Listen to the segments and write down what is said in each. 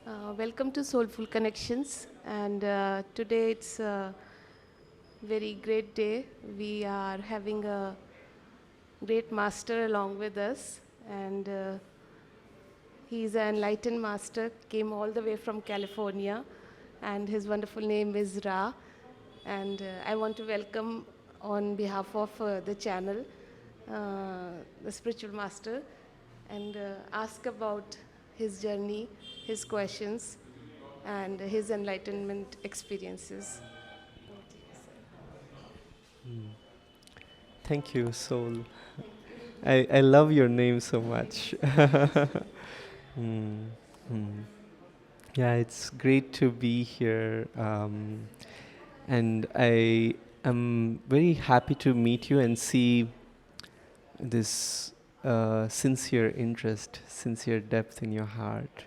Welcome to Soulful Connections, and today it's a very great day. We are having a great master along with us, and he's an enlightened master, came all the way from California, and his wonderful name is Ra. And I want to welcome on behalf of the channel the spiritual master and ask about his journey, his questions, and his enlightenment experiences. Thank you, Soul. I love your name so much. Mm, mm. Yeah, it's great to be here. And I am very happy to meet you and see this sincere interest, sincere depth in your heart.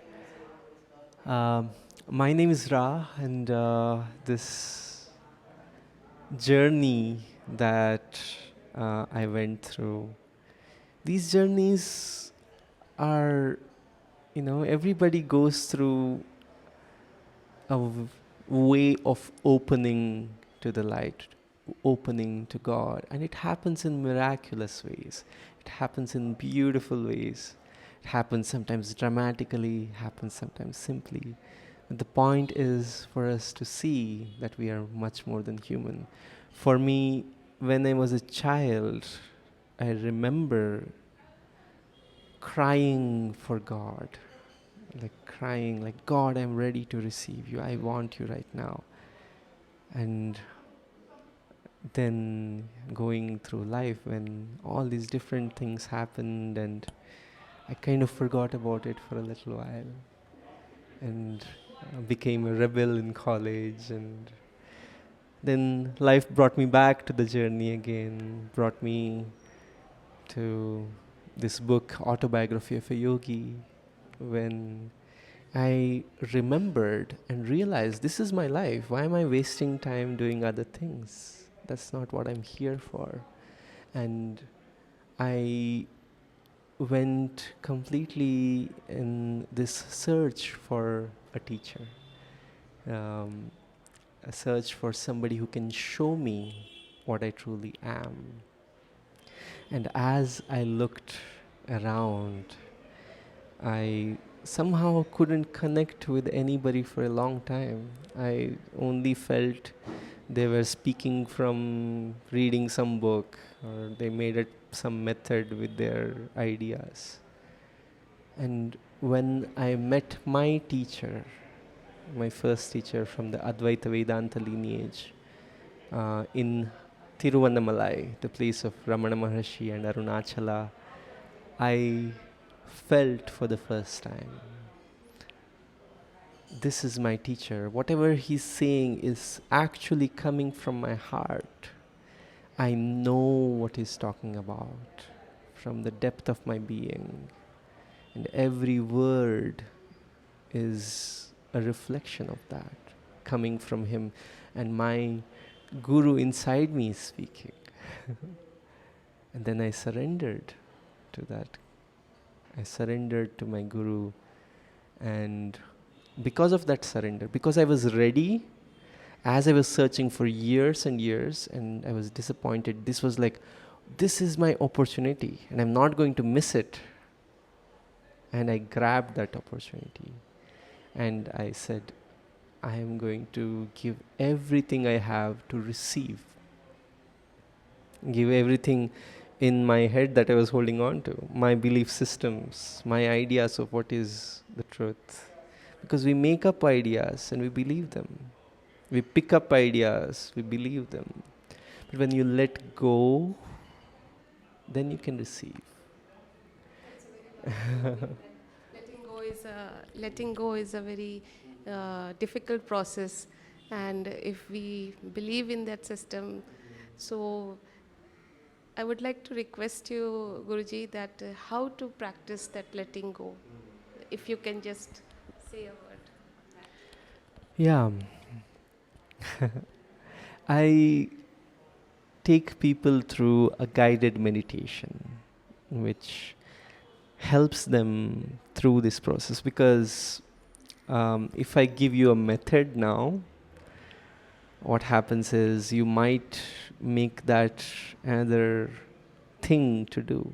Um, my name is Ra, and this journey that I went through, these journeys are, everybody goes through way of opening to the light, opening to God, and it happens in miraculous ways. It happens in beautiful ways. It happens sometimes dramatically, happens sometimes simply. But the point is for us to see that we are much more than human. For me, when I was a child, I remember crying for God, like crying, like, God, I'm ready to receive you. I want you right now. And then going through life when all these different things happened, and I kind of forgot about it for a little while, and became a rebel in college, and then life brought me back to the journey again, brought me to this book, Autobiography of a Yogi, when I remembered and realized this is my life. Why am I wasting time doing other things? That's not what I'm here for. And I went completely in this search for a teacher, um, a search for somebody who can show me what I truly am. And as I looked around, I somehow couldn't connect with anybody for a long time. I only felt they were speaking from reading some book, or they made it some method with their ideas. And when I met my teacher, my first teacher from the Advaita Vedanta lineage, in Tiruvannamalai, the place of Ramana Maharshi and Arunachala, I felt for the first time, this is my teacher. Whatever he's saying is actually coming from my heart. I know what he's talking about from the depth of my being. And every word is a reflection of that coming from him. And my guru inside me is speaking. And then I surrendered to that. I surrendered to my guru, and because of that surrender, because I was ready, as I was searching for years and years, and I was disappointed, this was like, this is my opportunity and I'm not going to miss it. And I grabbed that opportunity and I said, I am going to give everything I have to receive. Give everything in my head that I was holding on to, my belief systems, my ideas of what is the truth. Because we make up ideas and we believe them. We pick up ideas, we believe them. But when you let go, then you can receive. Letting go is a very difficult process, and if we believe in that system, so I would like to request you, Guruji, that how to practice that letting go. If you can just say a word. Yeah. I take people through a guided meditation which helps them through this process, because if I give you a method now, what happens is you might make that another thing to do.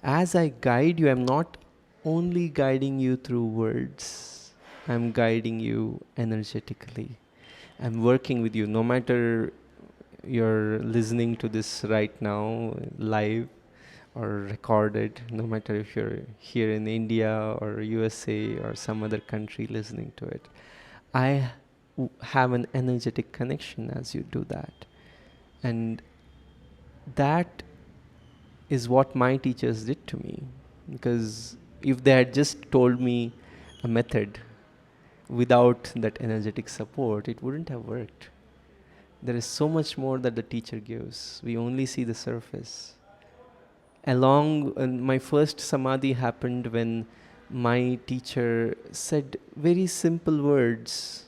As I guide you, I'm not only guiding you through words, I'm guiding you energetically. I'm working with you, no matter you're listening to this right now, live or recorded, no matter if you're here in India or USA or some other country listening to it. I have an energetic connection as you do that. And that is what my teachers did to me. Because if they had just told me a method without that energetic support, it wouldn't have worked. There is so much more that the teacher gives. We only see the surface. My first samadhi happened when my teacher said very simple words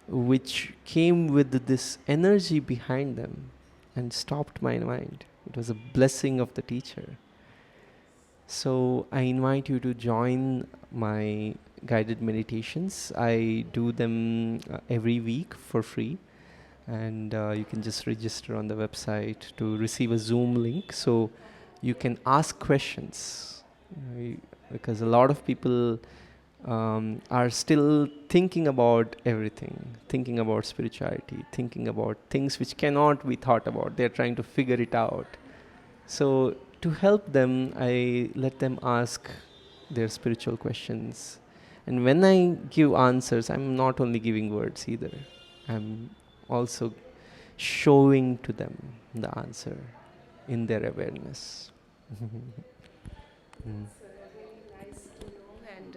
which came with this energy behind them and stopped my mind. It was a blessing of the teacher. So I invite you to join my guided meditations. I do them every week for free, and you can just register on the website to receive a Zoom link, so you can ask questions, because a lot of people are still thinking about everything, thinking about spirituality, thinking about things which cannot be thought about. They're trying to figure it out. So to help them, I let them ask their spiritual questions. And when I give answers, I'm not only giving words either. I'm also showing to them the answer in their awareness. Mm. Very nice to know. And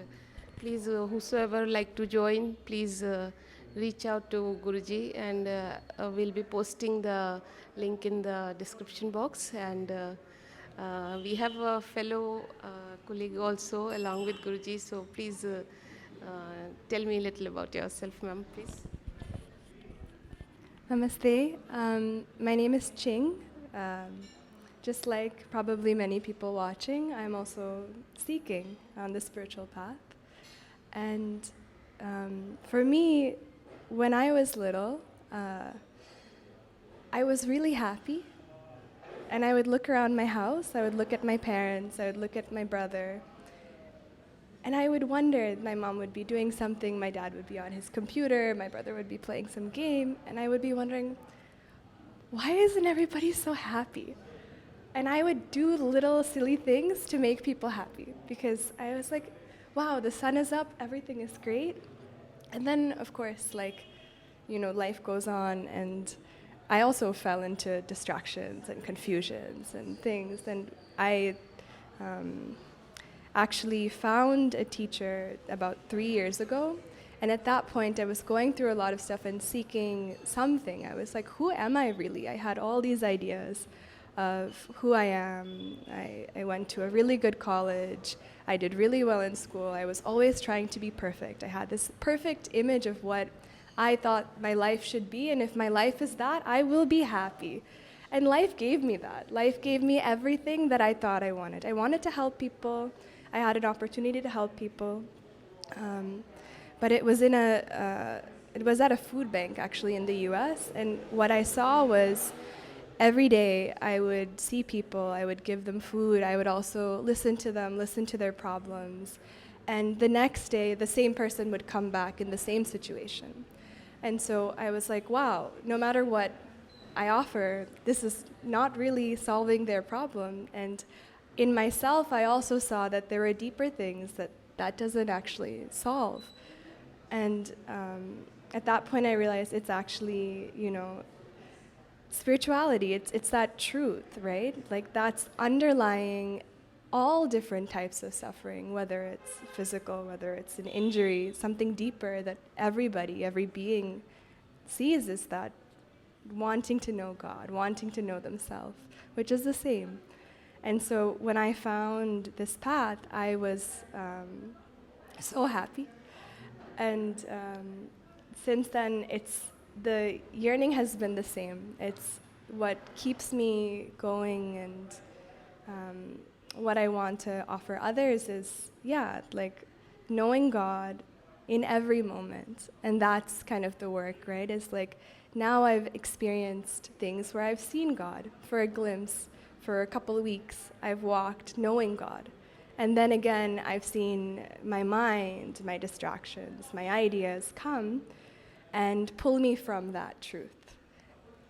please, whosoever like to join, please reach out to Guruji, and we'll be posting the link in the description box. And we have a fellow colleague also along with Guruji. So please tell me a little about yourself, ma'am, please. Namaste. My name is Ching. Um, just like probably many people watching, I'm also seeking on the spiritual path. And for me, when I was little, I was really happy. And I would look around my house, I would look at my parents, I would look at my brother. And I would wonder, my mom would be doing something, my dad would be on his computer, my brother would be playing some game, and I would be wondering, why isn't everybody so happy? And I would do little silly things to make people happy, because I was like, wow, the sun is up, everything is great. And then, of course, life goes on, and I also fell into distractions and confusions and things, and I actually found a teacher about 3 years ago. And at that point, I was going through a lot of stuff and seeking something. I was like, who am I really? I had all these ideas of who I am. I went to a really good college. I did really well in school. I was always trying to be perfect. I had this perfect image of what I thought my life should be, and if my life is that, I will be happy. And life gave me that. Life gave me everything that I thought I wanted. I wanted to help people. I had an opportunity to help people, but it was it was at a food bank actually in the U.S. And what I saw was every day I would see people, I would give them food, I would also listen to them, listen to their problems, and the next day the same person would come back in the same situation. And so I was like, wow, no matter what I offer, this is not really solving their problem. And in myself, I also saw that there were deeper things that doesn't actually solve. And at that point, I realized it's actually, spirituality. It's that truth, right? Like that's underlying all different types of suffering, whether it's physical, whether it's an injury, something deeper that everybody, every being sees is that wanting to know God, wanting to know themselves, which is the same. And so when I found this path, I was so happy. And since then, the yearning has been the same. It's what keeps me going, and what I want to offer others is, knowing God, in every moment. And that's kind of the work, right? It's like now I've experienced things where I've seen God for a glimpse. For a couple of weeks, I've walked knowing God. And then again, I've seen my mind, my distractions, my ideas come and pull me from that truth.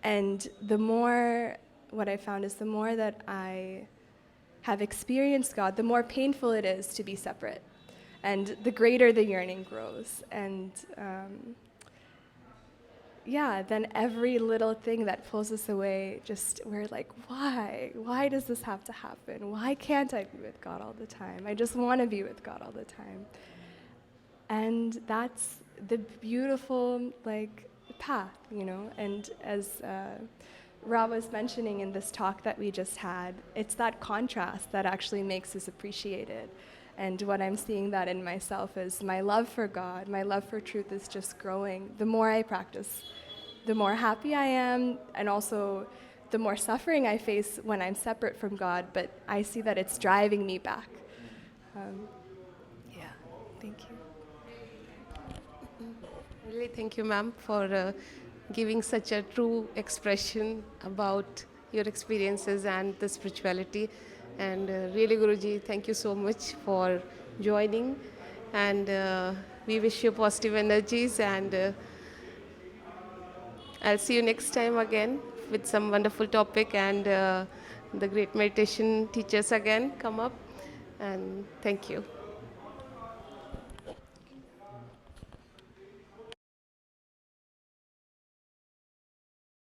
And the more, what I found is the more that I have experienced God, the more painful it is to be separate. And the greater the yearning grows. And then every little thing that pulls us away, just we're like, why? Why does this have to happen? Why can't I be with God all the time? I just want to be with God all the time. And that's the beautiful path, And as Ra was mentioning in this talk that we just had, it's that contrast that actually makes us appreciate it. And what I'm seeing that in myself is my love for God, my love for truth is just growing. The more I practice, the more happy I am, and also the more suffering I face when I'm separate from God, but I see that it's driving me back. Thank you. Really, thank you, ma'am, for giving such a true expression about your experiences and the spirituality. And really, Guruji, thank you so much for joining. And we wish you positive energies. And I'll see you next time again with some wonderful topic. And the great meditation teachers again come up. And thank you.